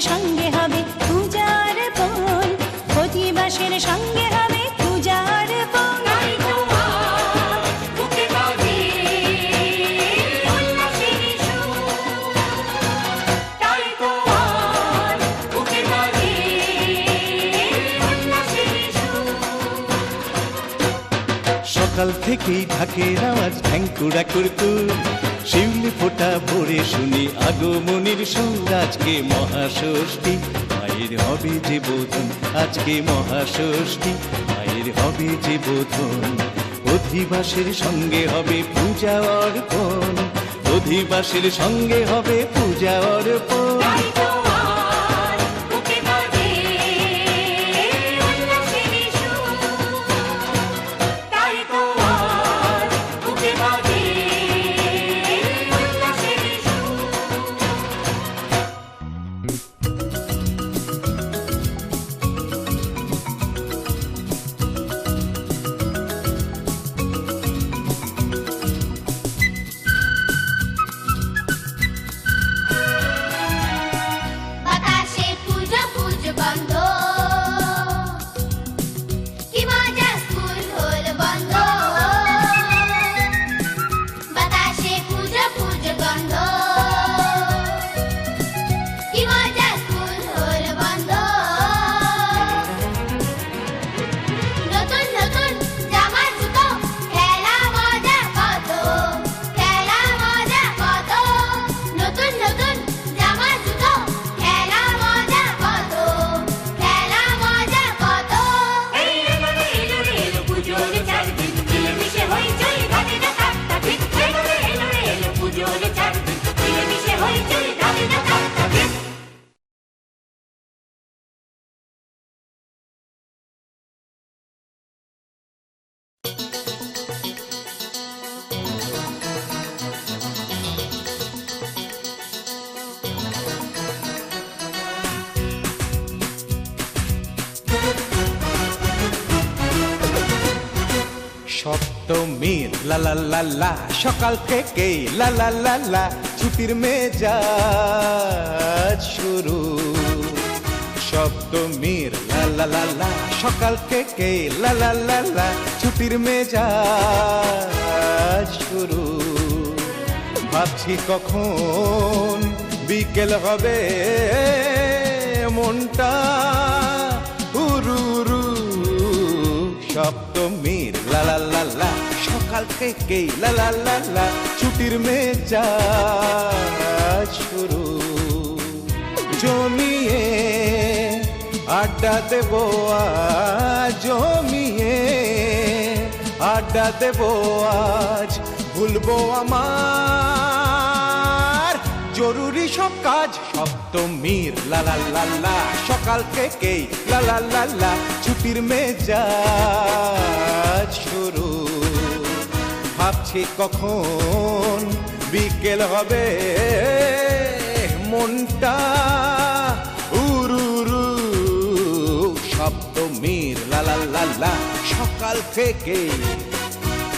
সঙ্গে হবে পূজার পণ, অধিবাসের সঙ্গে হবে পূজার পণ। সকাল থেকেই ঢাকের আওয়াজ ঢ্যাঙ্কুড়া কুরকুর, শিউলি ফোঁটা ভরে শুনি আগমনীর সুর। আজকে মহাষষ্ঠী, মায়ের হবে যে বোধন, আজকে মহাষষ্ঠী, মায়ের হবে যে বোধন। অধিবাসের সঙ্গে হবে পূজা অর্পণ, অধিবাসের সঙ্গে হবে পূজা অর্পণ। সপ্তমীর লা লা লা লা, সকাল থেকেই লা লা লা লা, ছুটির মেজাজ শুরু। সপ্তমীর লা লা লা লা, সকাল থেকেই লা লা লা লা, ছুটির মেজাজ শুরু। ভাবছি কখন বিকেল হবে, মনটা উরু উরু। সপ্তমীর লা লা লা লা, সকাল থেকেই লা লা লা লা, ছুটির মেজাজ শুরু। জমিয়ে আড্ডা দেব আজ, জমিয়ে আড্ডা দেব আজ, ভুলবো আমার জরুরি সব কাজ। সপ্তমীর লা লা লা লা, সকাল থেকেই লা লা লা লা, ছুটির মেজাজ শুরু। ভাবছি কখন বিকেল হবে, মনটা উরু উরু। সপ্তমীর লা লা লা লা, সকাল থেকেই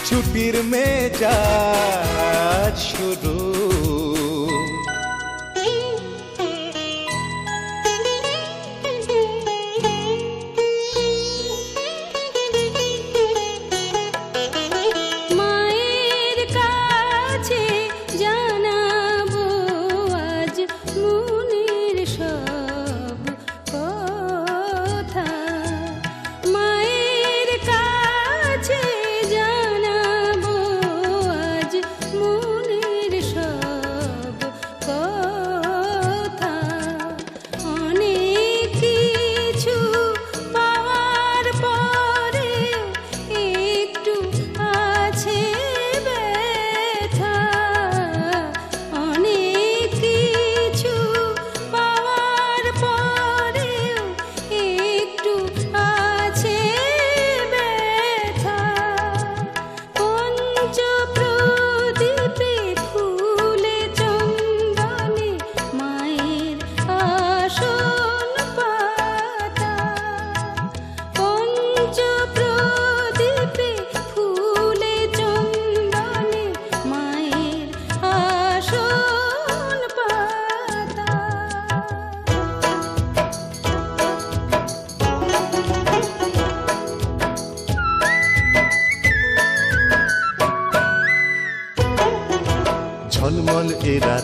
ছুটির মেজাজ শুরু।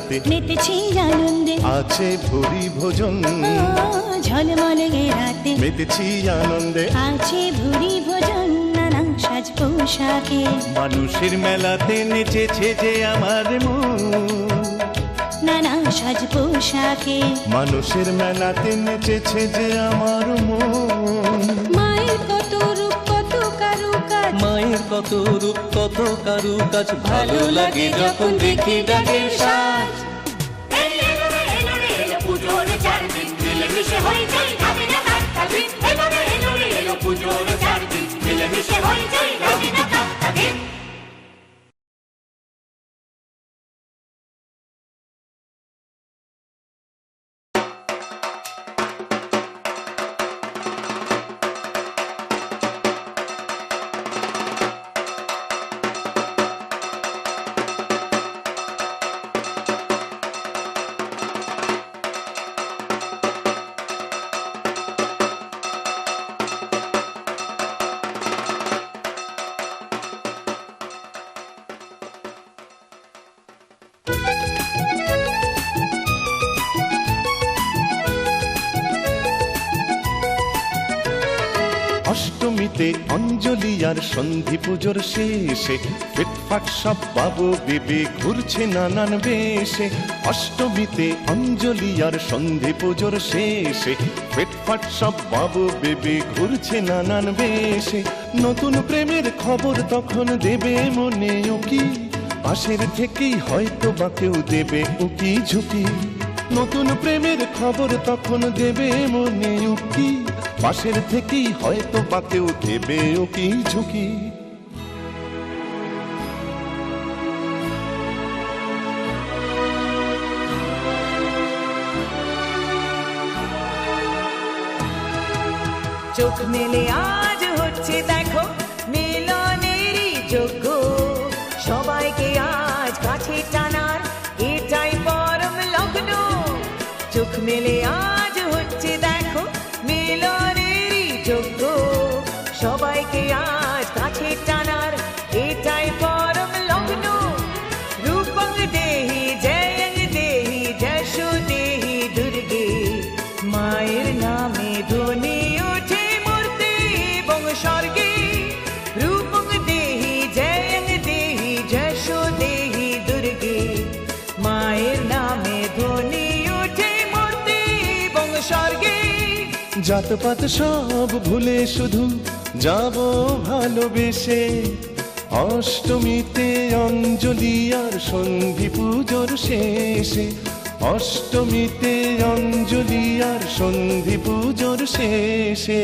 রাতে মেতেছি আনন্দে আছে ভুরি ভোজন ঝলমলে রাতে মেতেছি আনন্দে আছে ভুরি ভোজন নানা সাজ পোশাকে মানুষের মেলাতে নেচেছে যে আমার মন নানা সাজ পোশাকে মানুষের মেলাতে নেচেছে যে আমার মন মায়ের কত রূপ কত কারুকাজ মায়ের কত রূপ কত কারুকাজ ভালো লাগে যখন দেখি ডাকের সাজ পুজোর চারদিন মিলেমিশে হয়ে যাই ধাবি না কাকতাদিন এলো পুজোর চারদিন মিলেমিশে হয়ে যাই ধাবি না কাকতাদিন অষ্টমীতে অঞ্জলি আর সন্ধি পুজোর শেষে ফিটফাট সব বাবু বেবি ঘুরছে নানান বেশে অষ্টমীতে অঞ্জলি আর সন্ধি পুজোর শেষে ফিটফাট সব বাবু বেবি ঘুরছে নানান বেশে নতুন প্রেমের খবর তখন দেবে মনে উকি পাশের থেকেই হয়তো বা কেউ দেবে উকি ঝুঁকি নতুন প্রেমের খবর তখন দেবে মনে উকি পাশের থেকেই হয়তো বা কেউ দেবে উকি ঝুঁকি চোখ মেলে আজ হচ্ছে দেখো মিলনেরই যোগ্য সবাইকে আজ কাছে টানার এটাই পরম লগ্ন চোখ মেলে আজ হচ্ছে দেখো মিলনেরই যোগ্য সবাইকে আজ কাছে টানার এটাই পরম লগ্ন রূপং দেহি জয়ং দেহি যশো দেহি দুর্গে মায়ের নামে ধ্বনি ওঠে মূর্তি এবং স্বর্গে রূপং দেহি জয়ং দেহি যশো দেহি দুর্গে মায়ের নামে ধ্বনি ওঠে মূর্তি এবং স্বর্গে জাতপাত সব ভুলে শুধু যাব ভালোবেসে অষ্টমীতে অঞ্জলি আর সন্ধি পুজোর শেষে অষ্টমীতে অঞ্জলি আর সন্ধি পুজোর শেষে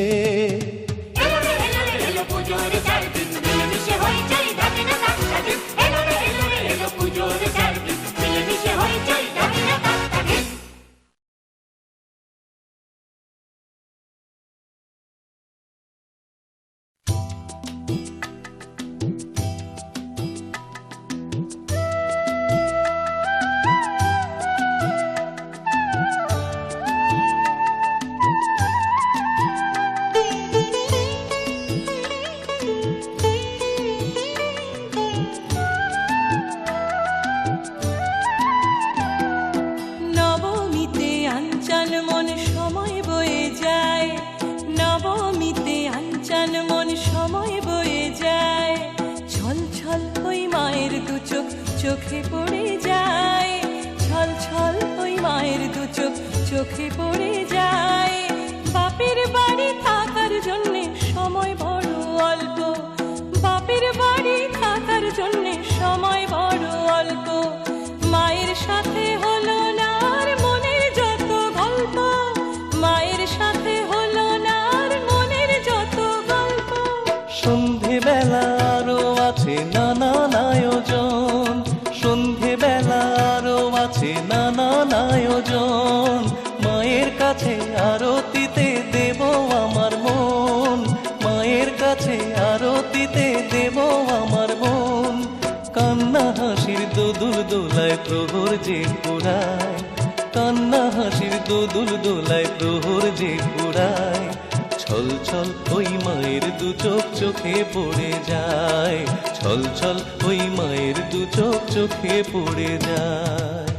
এলো পুজোর চারদিন মিলেমিশে হয়ে যাই ধাবি না কাকতাদিন এলো পুজোর চারদিন মিলেমিশে হয়ে যাই ধাবি না কাকতাদিন নবমীতে আঞ্চল মন সময় বয়ে যায় নবমীতে আঞ্চল মন সময় বয়ে যায় ছল ছল ওই মায়ের দু চোখ চোখে পড়ে যায় ছল ছল ওই মায়ের দু চোখ চোখে পড়ে যায় বাপের বাড়ি থাকার জন্যে সময় বড় অল্প বাপের বাড়ি থাকার জন্যে সময় বড় অল্প মায়ের সাথে হলো না আর মনের যত গল্প মায়ের সাথে হলো না আর মনের যত গল্প সন্ধেবেলা আরো আছে নানান আয়োজন সন্ধেবেলা আরো আছে নানান আয়োজন মায়ের কাছে আরতিতে দেব আমার মন মায়ের কাছে আরতিতে দেব আমার মন কান্না হাসির দোদুল দোলায় প্রহর যে ঘোরায় কান্না হাসির দোদুল দোলায় প্রহর যে ঘোরায় ছল ছল ওই মায়ের দু চোখ চোখে পড়ে যায় ছল ছল ওই মায়ের দু চোখ চোখে পড়ে যায়